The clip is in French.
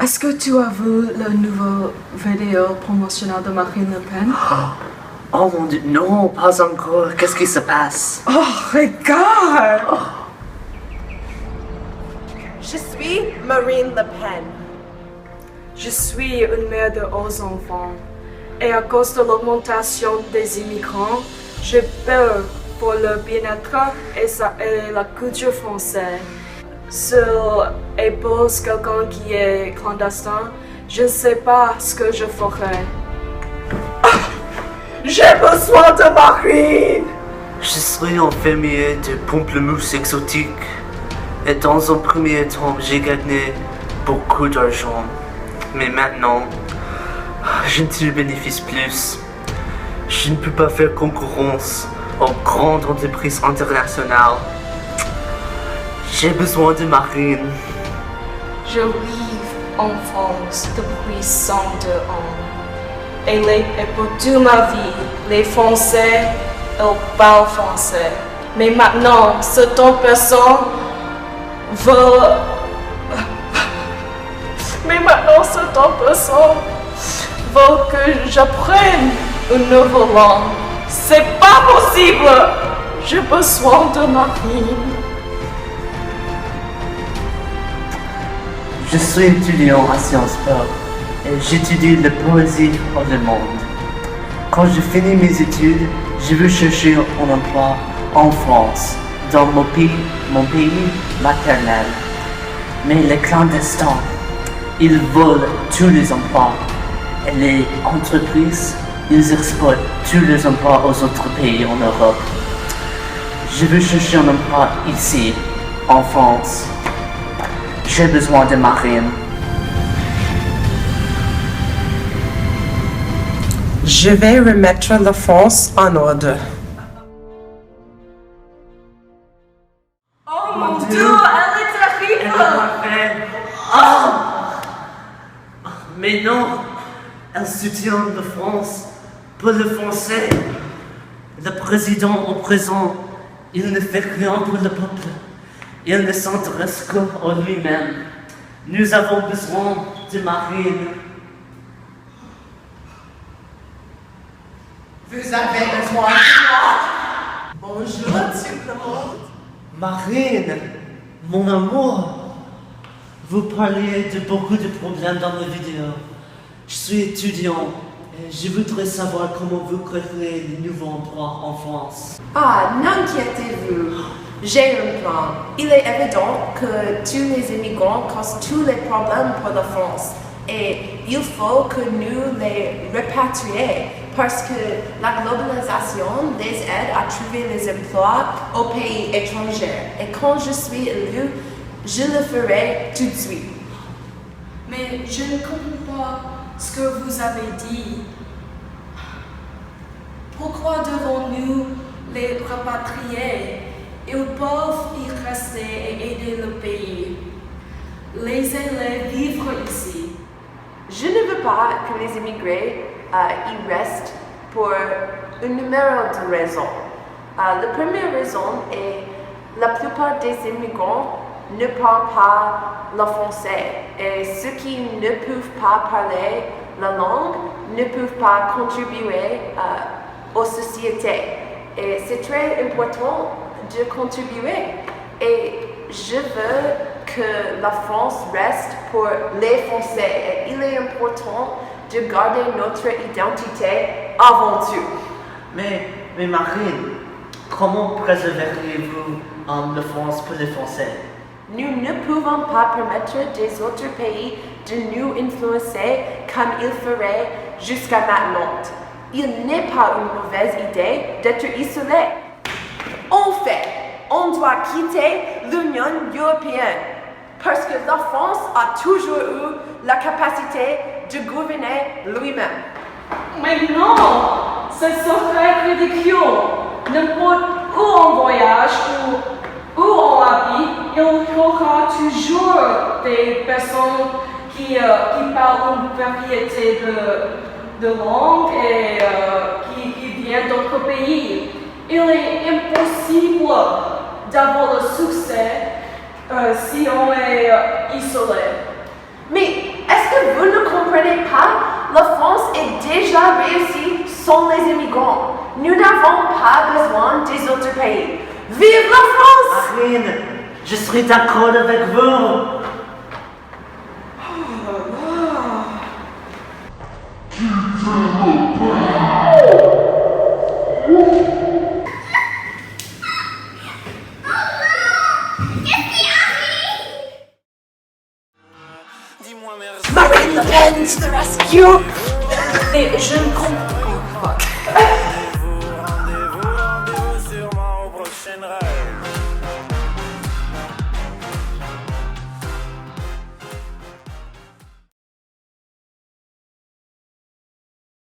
Est-ce que tu as vu la nouvelle vidéo promotionnelle de Marine Le Pen? Oh mon Dieu, non, pas encore. Qu'est-ce qui se passe? Oh, regarde! Je suis Marine Le Pen. Je suis une mère de 11 enfants. Et à cause de l'augmentation des immigrants, j'ai peur pour leur bien-être et la culture française. S'il épouse quelqu'un qui est clandestin, je ne sais pas ce que je ferai. J'ai besoin de Marine. Je suis un fermier de pamplemousse exotique. Et dans un premier temps, j'ai gagné beaucoup d'argent. Mais maintenant, je ne bénéficie plus. Je ne peux pas faire concurrence aux grandes entreprises internationales. J'ai besoin de Marine. Je vis en France depuis 102 ans. Et pour toute ma vie, les Français, ils parlent français. Mais maintenant, certaines personnes veulent que j'apprenne une nouvelle langue. C'est pas possible! J'ai besoin de Marine. Je suis étudiant à Sciences Po et j'étudie la poésie pour le monde. Quand je finis mes études, je veux chercher un emploi en France, dans mon pays maternel. Mais les clandestins, ils volent tous les emplois. Et les entreprises, ils exportent tous les emplois aux autres pays en Europe. Je veux chercher un emploi ici, en France. J'ai besoin de Marine. Je vais remettre la France en ordre. Oh mon Dieu, elle est terrible! Mais non, elle soutient la France pour le français. Le président au présent, il ne fait rien pour le peuple. Il ne s'intéresse qu'à lui-même. Nous avons besoin de Marine. Vous avez besoin de moi. Bonjour tout le monde. Marine, mon amour, vous parliez de beaucoup de problèmes dans la vidéo. Je suis étudiant et je voudrais savoir comment vous créez de nouveaux emplois en France. Ah, n'inquiétez-vous, j'ai un plan. Il est évident que tous les immigrants causent tous les problèmes pour la France et il faut que nous les répatrions parce que la globalisation les aide à trouver les emplois aux pays étrangers. Et quand je suis élu, je le ferai tout de suite. Mais je ne comprends pas ce que vous avez dit. Pourquoi devons-nous les rapatrier? Ils peuvent y rester et aider le pays. Les élèves vivre ici. Je ne veux pas que les immigrés y restent pour un numéro de raisons. La première raison est que la plupart des immigrants ne parlent pas le français et ceux qui ne peuvent pas parler la langue ne peuvent pas contribuer aux sociétés. Et c'est très important de contribuer. Et je veux que la France reste pour les Français. Et il est important de garder notre identité avant tout. Mais Marine, comment préserverez-vous la France pour les Français? Nous ne pouvons pas permettre des autres pays de nous influencer comme ils feraient jusqu'à maintenant. Il n'est pas une mauvaise idée d'être isolé. En fait, on doit quitter l'Union européenne parce que la France a toujours eu la capacité de gouverner lui-même. Mais non, ce serait ridicule. N'importe où on voyage ou où on habite, il y aura toujours des personnes qui parlent une variété de langues et qui viennent d'autres pays. Il est impossible d'avoir le succès si on est isolé. Mais est-ce que vous ne comprenez pas? La France est déjà réussie sans les immigrants. Nous n'avons pas besoin des autres pays. Vive la France! Marine, je serai d'accord avec vous. Marine Le Pen to the rescue! Et je ne comprends